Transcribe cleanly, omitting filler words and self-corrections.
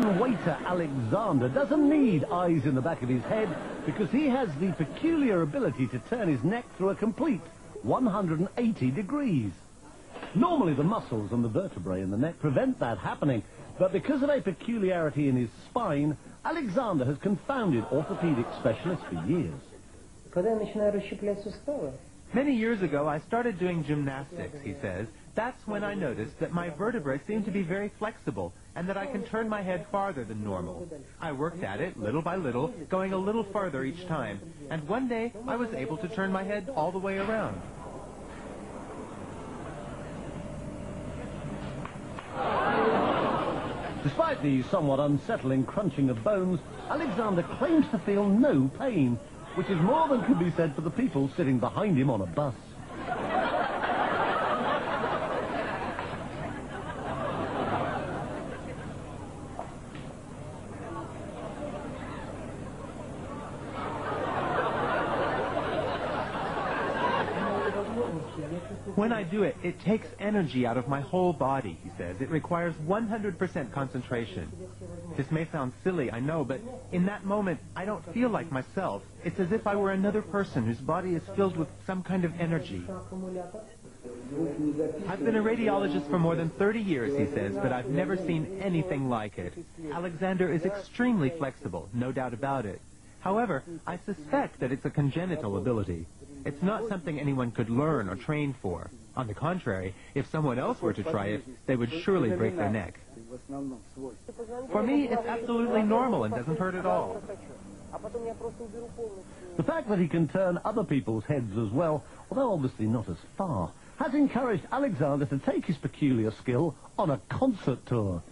Russian waiter Alexander doesn't need eyes in the back of his head because he has the peculiar ability to turn his neck through a complete 180 degrees. Normally the muscles and the vertebrae in the neck prevent that happening, but because of a peculiarity in his spine, Alexander has confounded orthopedic specialists for years. Many years ago, I started doing gymnastics, he says. That's when I noticed that my vertebrae seem to be very flexible and that I can turn my head farther than normal. I worked at it little by little, going a little farther each time, and one day I was able to turn my head all the way around. Despite the somewhat unsettling crunching of bones, Alexander claims to feel no pain, which is more than could be said for the people sitting behind him on a bus. When I do it, it takes energy out of my whole body, he says. It requires 100% concentration. This may sound silly, I know, but in that moment, I don't feel like myself. It's as if I were another person whose body is filled with some kind of energy. I've been a radiologist for more than 30 years, he says, but I've never seen anything like it. Alexander is extremely flexible, no doubt about it. However, I suspect that it's a congenital ability. It's not something anyone could learn or train for. On the contrary, if someone else were to try it, they would surely break their neck. For me, it's absolutely normal and doesn't hurt at all. The fact that he can turn other people's heads as well, although obviously not as far, has encouraged Alexander to take his peculiar skill on a concert tour.